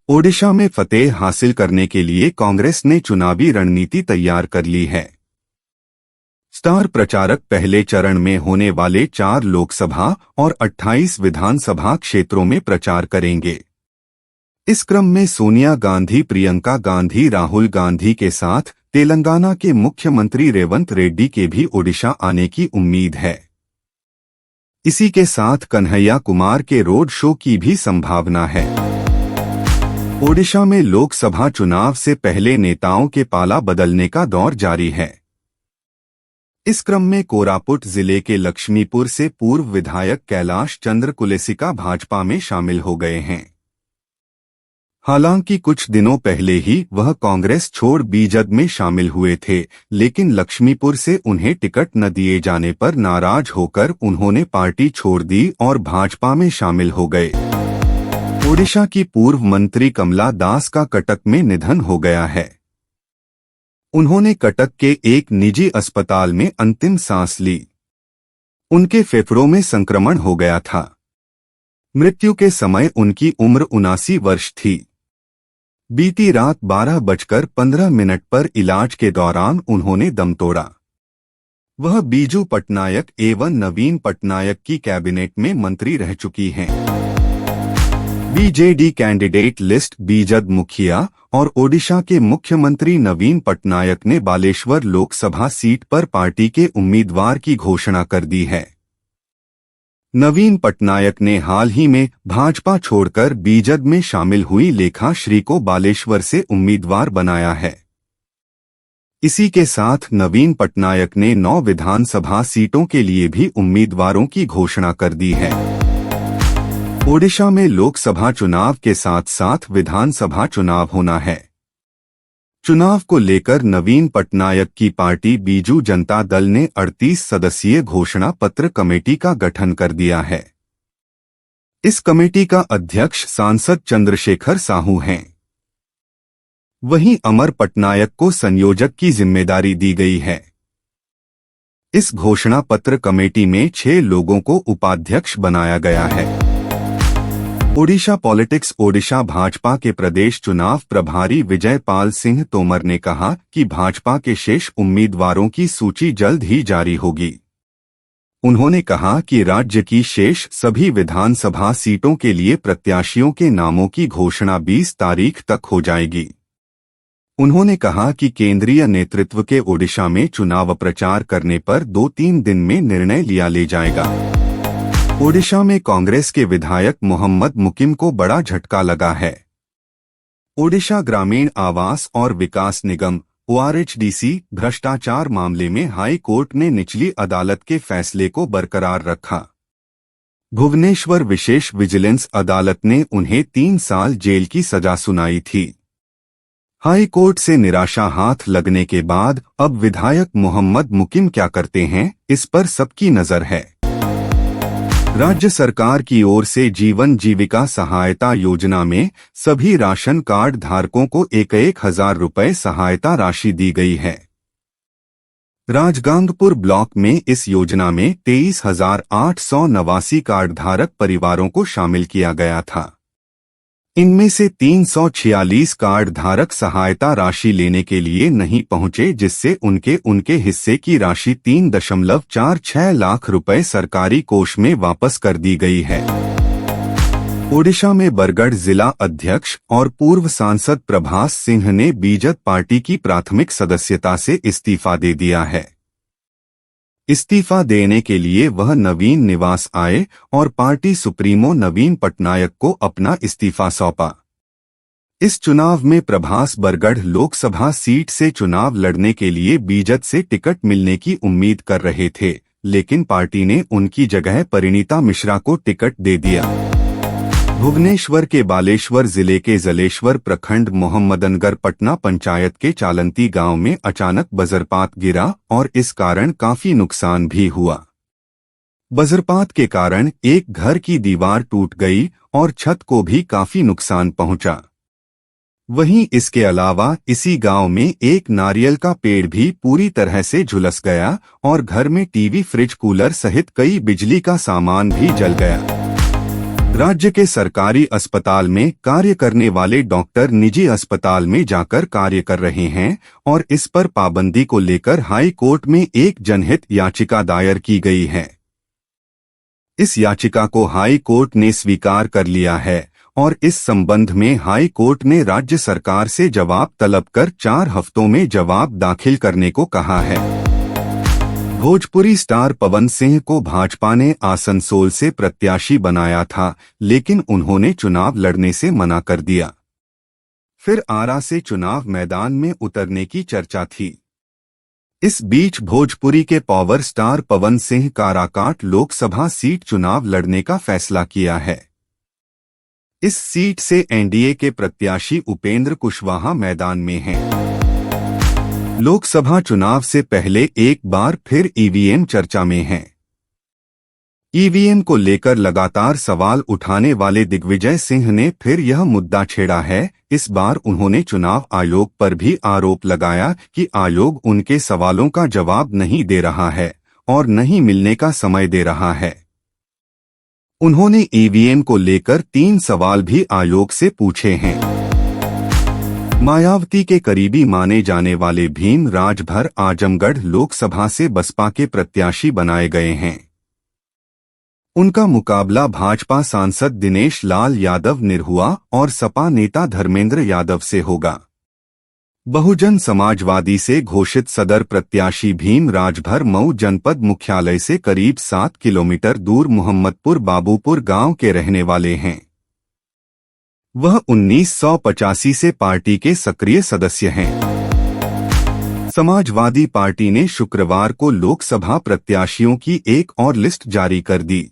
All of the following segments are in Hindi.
ओडिशा में फतेह हासिल करने के लिए कांग्रेस ने चुनावी रणनीति तैयार कर ली है। स्टार प्रचारक पहले चरण में होने वाले 4 लोकसभा और 28 विधानसभा क्षेत्रों में प्रचार करेंगे। इस क्रम में सोनिया गांधी, प्रियंका गांधी, राहुल गांधी के साथ तेलंगाना के मुख्यमंत्री रेवंत रेड्डी के भी ओडिशा आने की उम्मीद है। इसी के साथ कन्हैया कुमार के रोड शो की भी संभावना है। ओडिशा में लोकसभा चुनाव से पहले नेताओं के पाला बदलने का दौर जारी है। इस क्रम में कोरापुट जिले के लक्ष्मीपुर से पूर्व विधायक कैलाश चंद्र कुलेसिका भाजपा में शामिल हो गए हैं। हालांकि कुछ दिनों पहले ही वह कांग्रेस छोड़ बीजेपी में शामिल हुए थे, लेकिन लक्ष्मीपुर से उन्हें टिकट न दिए जाने पर नाराज होकर उन्होंने पार्टी छोड़ दी और भाजपा में शामिल हो गए। ओडिशा की पूर्व मंत्री कमला दास का कटक में निधन हो गया है। उन्होंने कटक के एक निजी अस्पताल में अंतिम सांस ली। उनके फेफड़ों में संक्रमण हो गया था। मृत्यु के समय उनकी उम्र 79 वर्ष थी। बीती रात 12:15 पर इलाज के दौरान उन्होंने दम तोड़ा। वह बीजू पटनायक एवं नवीन पटनायक की कैबिनेट में मंत्री रह चुकी हैं। बीजेडी कैंडिडेट लिस्ट बीजेपी मुखिया और ओडिशा के मुख्यमंत्री नवीन पटनायक ने बालेश्वर लोकसभा सीट पर पार्टी के उम्मीदवार की घोषणा कर दी है। नवीन पटनायक ने हाल ही में भाजपा छोड़कर बीजेपी में शामिल हुई लेखा श्री को बालेश्वर से उम्मीदवार बनाया है। इसी के साथ नवीन पटनायक ने 9 विधानसभा सीटों के लिए भी उम्मीदवारों की घोषणा कर दी है। ओडिशा में लोकसभा चुनाव के साथ साथ विधानसभा चुनाव होना है। चुनाव को लेकर नवीन पटनायक की पार्टी बीजू जनता दल ने 38 सदस्यीय घोषणा पत्र कमेटी का गठन कर दिया है। इस कमेटी का अध्यक्ष सांसद चंद्रशेखर साहू हैं। वहीं अमर पटनायक को संयोजक की जिम्मेदारी दी गई है। इस घोषणा पत्र कमेटी में 6 लोगों को उपाध्यक्ष बनाया गया है। ओडिशा पॉलिटिक्स। ओडिशा भाजपा के प्रदेश चुनाव प्रभारी विजय पाल सिंह तोमर ने कहा कि भाजपा के शेष उम्मीदवारों की सूची जल्द ही जारी होगी। उन्होंने कहा कि राज्य की शेष सभी विधानसभा सीटों के लिए प्रत्याशियों के नामों की घोषणा 20 तारीख तक हो जाएगी। उन्होंने कहा कि केंद्रीय नेतृत्व के ओडिशा में चुनाव प्रचार करने पर 2-3 दिन में निर्णय लिया ले जाएगा। ओडिशा में कांग्रेस के विधायक मोहम्मद मुकिम को बड़ा झटका लगा है। ओडिशा ग्रामीण आवास और विकास निगम ORHDC भ्रष्टाचार मामले में हाई कोर्ट ने निचली अदालत के फैसले को बरकरार रखा। भुवनेश्वर विशेष विजिलेंस अदालत ने उन्हें 3 साल जेल की सजा सुनाई थी। हाई कोर्ट से निराशा हाथ लगने के बाद अब विधायक मोहम्मद मुकिम क्या करते हैं, इस पर सबकी नजर है। राज्य सरकार की ओर से जीवन जीविका सहायता योजना में सभी राशन कार्ड धारकों को 1,000 रुपये सहायता राशि दी गई है। राजगांगपुर ब्लॉक में इस योजना में 23,889 कार्ड धारक परिवारों को शामिल किया गया था। इनमें से 346 कार्ड धारक सहायता राशि लेने के लिए नहीं पहुंचे, जिससे उनके हिस्से की राशि 3.46 लाख रुपए सरकारी कोष में वापस कर दी गई है। ओडिशा में बरगढ़ जिला अध्यक्ष और पूर्व सांसद प्रभास सिंह ने बीजेपी पार्टी की प्राथमिक सदस्यता से इस्तीफा दे दिया है। इस्तीफा देने के लिए वह नवीन निवास आए और पार्टी सुप्रीमो नवीन पटनायक को अपना इस्तीफा सौंपा। इस चुनाव में प्रभास बरगढ़ लोकसभा सीट से चुनाव लड़ने के लिए बीजेपी से टिकट मिलने की उम्मीद कर रहे थे, लेकिन पार्टी ने उनकी जगह परिणीता मिश्रा को टिकट दे दिया। भुवनेश्वर के बालेश्वर जिले के जलेश्वर प्रखंड मोहम्मदनगर पटना पंचायत के चालंती गांव में अचानक वज्रपात गिरा और इस कारण काफी नुकसान भी हुआ। वज्रपात के कारण एक घर की दीवार टूट गई और छत को भी काफी नुकसान पहुंचा। वहीं इसके अलावा इसी गांव में एक नारियल का पेड़ भी पूरी तरह से झुलस गया और घर में टीवी, फ्रिज, कूलर सहित कई बिजली का सामान भी जल गया। राज्य के सरकारी अस्पताल में कार्य करने वाले डॉक्टर निजी अस्पताल में जाकर कार्य कर रहे हैं और इस पर पाबंदी को लेकर हाई कोर्ट में एक जनहित याचिका दायर की गई है। इस याचिका को हाई कोर्ट ने स्वीकार कर लिया है और इस संबंध में हाई कोर्ट ने राज्य सरकार से जवाब तलब कर 4 हफ्तों में जवाब दाखिल करने को कहा है। भोजपुरी स्टार पवन सिंह को भाजपा ने आसनसोल से प्रत्याशी बनाया था, लेकिन उन्होंने चुनाव लड़ने से मना कर दिया। फिर आरा से चुनाव मैदान में उतरने की चर्चा थी। इस बीच भोजपुरी के power star Pawan Singh Karakat Lok Sabha seat चुनाव लड़ने का फैसला किया है। इस सीट से एनडीए के प्रत्याशी उपेंद्र कुशवाहा मैदान में हैं। लोकसभा चुनाव से पहले एक बार फिर ईवीएम चर्चा में हैं। ईवीएम को लेकर लगातार सवाल उठाने वाले दिग्विजय सिंह ने फिर यह मुद्दा छेड़ा है। इस बार उन्होंने चुनाव आयोग पर भी आरोप लगाया कि आयोग उनके सवालों का जवाब नहीं दे रहा है और नहीं मिलने का समय दे रहा है। उन्होंने ईवीएम को लेकर 3 सवाल भी आयोग से पूछे हैं। मायावती के करीबी माने जाने वाले भीम राजभर आजमगढ़ लोकसभा से बसपा के प्रत्याशी बनाए गए हैं। उनका मुकाबला भाजपा सांसद दिनेश लाल यादव निरहुआ और सपा नेता धर्मेंद्र यादव से होगा। बहुजन समाजवादी से घोषित सदर प्रत्याशी भीम राजभर मऊ जनपद मुख्यालय से करीब 7 किलोमीटर दूर मोहम्मदपुर बाबूपुर गांव के रहने वाले हैं। वह 1985 से पार्टी के सक्रिय सदस्य हैं। समाजवादी पार्टी ने शुक्रवार को लोकसभा प्रत्याशियों की एक और लिस्ट जारी कर दी।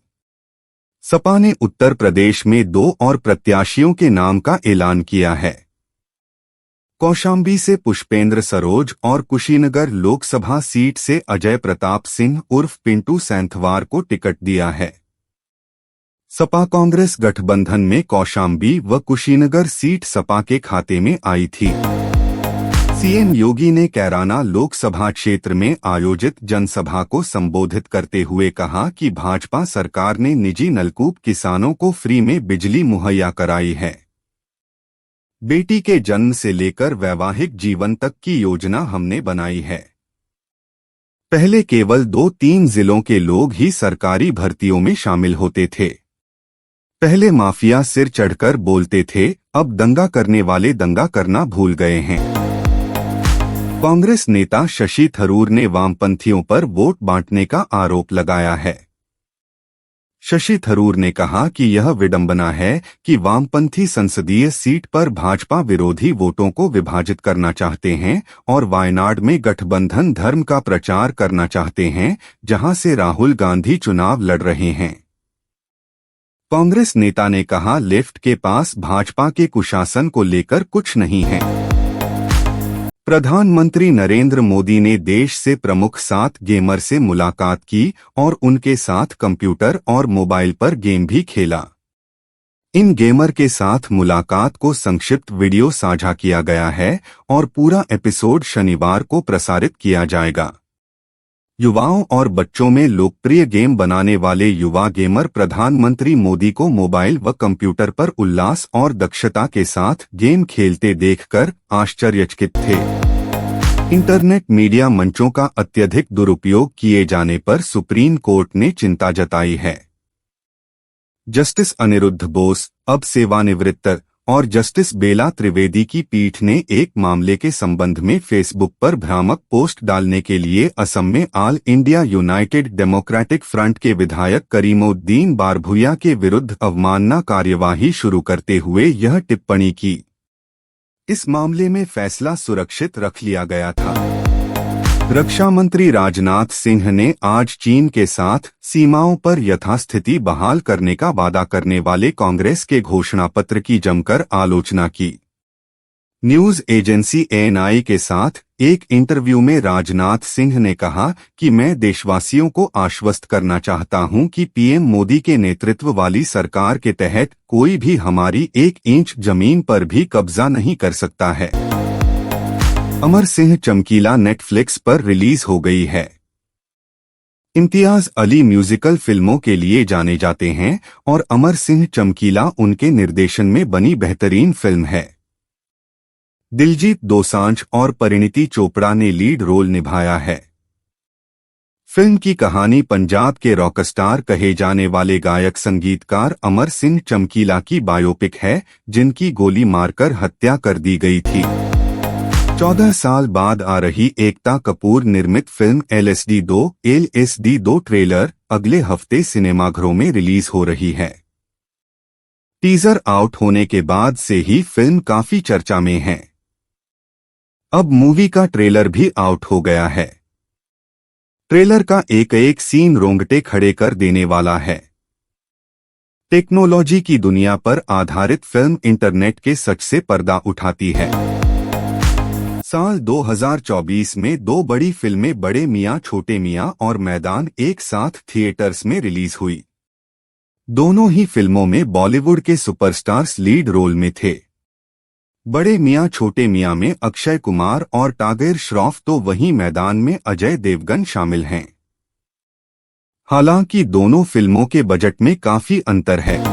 सपा ने उत्तर प्रदेश में 2 और प्रत्याशियों के नाम का ऐलान किया है। कौशाम्बी से पुष्पेंद्र सरोज और कुशीनगर लोकसभा सीट से अजय प्रताप सिंह उर्फ पिंटू सैंथवार को टिकट दिया है। सपा कांग्रेस गठबंधन में कौशाम्बी व कुशीनगर सीट सपा के खाते में आई थी। सीएम योगी ने कैराना लोकसभा क्षेत्र में आयोजित जनसभा को संबोधित करते हुए कहा कि भाजपा सरकार ने निजी नलकूप किसानों को फ्री में बिजली मुहैया कराई है। बेटी के जन्म से लेकर वैवाहिक जीवन तक की योजना हमने बनाई है। पहले केवल 2-3 जिलों के लोग ही सरकारी भर्तियों में शामिल होते थे। पहले माफिया सिर चढ़कर बोलते थे, अब दंगा करने वाले दंगा करना भूल गए हैं। कांग्रेस नेता शशि थरूर ने वामपंथियों पर वोट बांटने का आरोप लगाया है। शशि थरूर ने कहा कि यह विडंबना है कि वामपंथी संसदीय सीट पर भाजपा विरोधी वोटों को विभाजित करना चाहते हैं और वायनाड में गठबंधन धर्म का प्रचार करना चाहते हैं, जहां से राहुल गांधी चुनाव लड़ रहे हैं। कांग्रेस नेता ने कहा, लेफ्ट के पास भाजपा के कुशासन को लेकर कुछ नहीं है। प्रधानमंत्री नरेंद्र मोदी ने देश से प्रमुख 7 गेमर से मुलाकात की और उनके साथ कंप्यूटर और मोबाइल पर गेम भी खेला। इन गेमर के साथ मुलाकात को संक्षिप्त वीडियो साझा किया गया है और पूरा एपिसोड शनिवार को प्रसारित किया जाएगा। युवाओं और बच्चों में लोकप्रिय गेम बनाने वाले युवा गेमर प्रधानमंत्री मोदी को मोबाइल व कंप्यूटर पर उल्लास और दक्षता के साथ गेम खेलते देखकर आश्चर्यचकित थे। इंटरनेट मीडिया मंचों का अत्यधिक दुरुपयोग किए जाने पर सुप्रीम कोर्ट ने चिंता जताई है। जस्टिस अनिरुद्ध बोस, अब सेवानिवृत्त, और जस्टिस बेला त्रिवेदी की पीठ ने एक मामले के संबंध में फेसबुक पर भ्रामक पोस्ट डालने के लिए असम में all India United democratic front के विधायक करीमुद्दीन बारभूया के विरुद्ध अवमानना कार्यवाही शुरू करते हुए यह टिप्पणी की। इस मामले में फैसला सुरक्षित रख लिया गया था। रक्षा मंत्री राजनाथ सिंह ने आज चीन के साथ सीमाओं पर यथास्थिति बहाल करने का वादा करने वाले कांग्रेस के घोषणा पत्र की जमकर आलोचना की। न्यूज एजेंसी एएनआई के साथ एक इंटरव्यू में राजनाथ सिंह ने कहा कि मैं देशवासियों को आश्वस्त करना चाहता हूं कि पीएम मोदी के नेतृत्व वाली सरकार के तहत कोई भी हमारी 1 इंच जमीन पर भी कब्जा नहीं कर सकता है। अमर सिंह चमकीला नेटफ्लिक्स पर रिलीज हो गई है। इम्तियाज अली म्यूजिकल फिल्मों के लिए जाने जाते हैं और अमर सिंह चमकीला उनके निर्देशन में बनी बेहतरीन फिल्म है। दिलजीत दोसांझ और परिणीति चोपड़ा ने लीड रोल निभाया है। फिल्म की कहानी पंजाब के रॉकस्टार कहे जाने वाले गायक संगीतकार अमर सिंह चमकीला की बायोपिक है, जिनकी गोली मारकर हत्या कर दी गई थी। 14 साल बाद आ रही एकता कपूर निर्मित फिल्म LSD 2 ट्रेलर अगले हफ्ते सिनेमाघरों में रिलीज हो रही है। टीजर आउट होने के बाद से ही फिल्म काफी चर्चा में है। अब मूवी का ट्रेलर भी आउट हो गया है। ट्रेलर का एक एक सीन रोंगटे खड़े कर देने वाला है। टेक्नोलॉजी की दुनिया पर आधारित फिल्म इंटरनेट के सच से पर्दा उठाती है। साल 2024 में दो बड़ी फिल्में बड़े मियां छोटे मियां और मैदान एक साथ थिएटर्स में रिलीज हुई। दोनों ही फिल्मों में बॉलीवुड के सुपरस्टार्स लीड रोल में थे। बड़े मियां छोटे मियां में अक्षय कुमार और टाइगर श्रॉफ तो वहीं मैदान में अजय देवगन शामिल हैं। हालांकि दोनों फिल्मों के बजट में काफी अंतर है।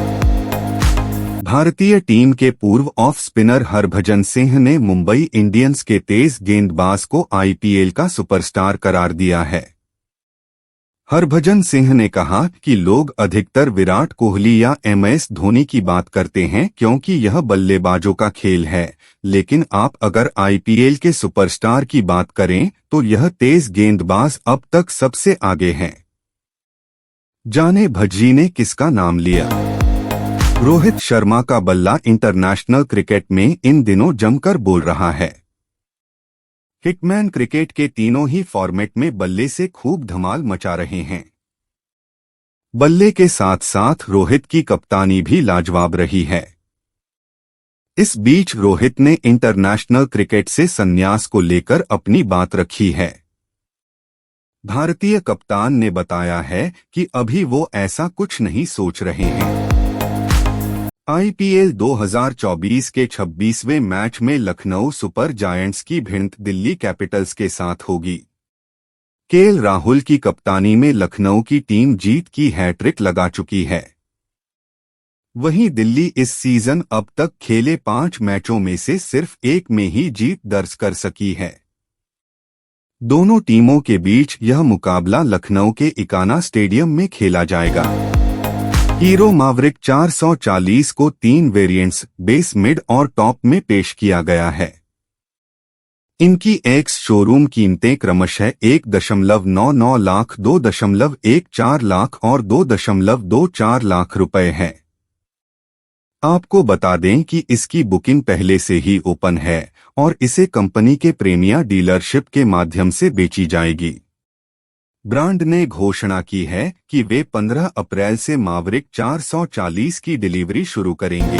भारतीय टीम के पूर्व ऑफ स्पिनर हरभजन सिंह ने मुंबई इंडियंस के तेज गेंदबाज को IPL का सुपरस्टार करार दिया है। हरभजन सिंह ने कहा कि लोग अधिकतर विराट कोहली या MS धोनी की बात करते हैं क्योंकि यह बल्लेबाजों का खेल है, लेकिन आप अगर IPL के सुपरस्टार की बात करें तो यह तेज गेंदबाज अब तक सबसे आगे हैं। जाने भज्जी ने किसका नाम लिया। रोहित शर्मा का बल्ला इंटरनेशनल क्रिकेट में इन दिनों जमकर बोल रहा है। हिटमैन क्रिकेट के तीनों ही फॉर्मेट में बल्ले से खूब धमाल मचा रहे हैं। बल्ले के साथ साथ रोहित की कप्तानी भी लाजवाब रही है। इस बीच रोहित ने इंटरनेशनल क्रिकेट से संन्यास को लेकर अपनी बात रखी है। भारतीय कप्तान ने बताया है कि अभी वो ऐसा कुछ नहीं सोच रहे हैं। IPL 2024 के 26वें मैच में लखनऊ सुपर जायंट्स की भिड़ंत दिल्ली कैपिटल्स के साथ होगी। KL राहुल की कप्तानी में लखनऊ की टीम जीत की हैट्रिक लगा चुकी है। वहीं दिल्ली इस सीजन अब तक खेले 5 मैचों में से सिर्फ एक में ही जीत दर्ज कर सकी है। दोनों टीमों के बीच यह मुकाबला लखनऊ के इकाना स्टेडियम में खेला जाएगा। हीरो मावरिक 440 को 3 वेरिएंट्स बेस, मिड और टॉप में पेश किया गया है। इनकी एक्स शोरूम कीमतें क्रमशः 1.99 लाख, 2.14 लाख और 2.24 लाख रुपए हैं। आपको बता दें कि इसकी बुकिंग पहले से ही ओपन है और इसे कंपनी के प्रीमियर डीलरशिप के माध्यम से बेची जाएगी। ब्रांड ने घोषणा की है कि वे 15 अप्रैल से मावरिक 440 की डिलीवरी शुरू करेंगे।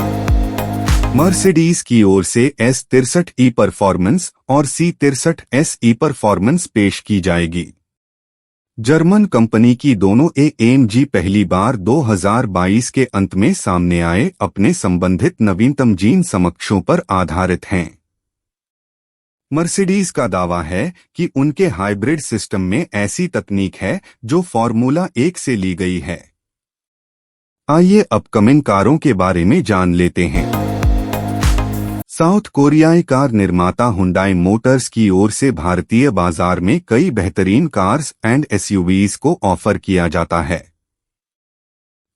मर्सिडीज की ओर से S63E परफॉर्मेंस और C63SE परफॉर्मेंस पेश की जाएगी। जर्मन कंपनी की दोनों AMG पहली बार 2022 के अंत में सामने आए अपने संबंधित नवीनतम जीन समकक्षों पर आधारित हैं। मर्सिडीज का दावा है कि उनके हाइब्रिड सिस्टम में ऐसी तकनीक है जो फॉर्मूला 1 से ली गई है। आइए अपकमिंग कारों के बारे में जान लेते हैं। साउथ कोरियाई कार निर्माता हुंडई मोटर्स की ओर से भारतीय बाजार में कई बेहतरीन कार्स एंड SUVs को ऑफर किया जाता है।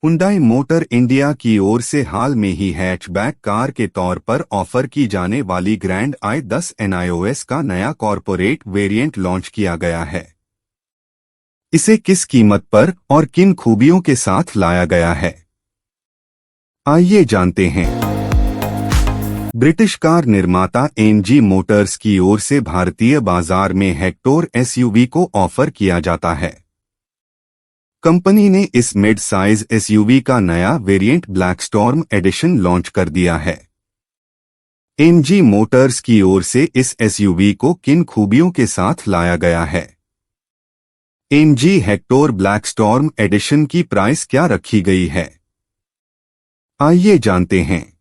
हुंडई मोटर इंडिया की ओर से हाल में ही हैचबैक कार के तौर पर ऑफर की जाने वाली ग्रैंड i10 NIOS का नया कॉर्पोरेट वेरिएंट लॉन्च किया गया है। इसे किस कीमत पर और किन खूबियों के साथ लाया गया है, आइए जानते हैं। ब्रिटिश कार निर्माता MG मोटर्स की ओर से भारतीय बाजार में हेक्टोर SUV को ऑफर किया जाता है। कंपनी ने इस मिड साइज SUV का नया variant black Storm edition launch कर दिया है। MG मोटर्स की ओर से इस SUV को किन खूबियों के साथ लाया गया है? MG Hector Black Storm edition की प्राइस क्या रखी गई है, आइए जानते हैं।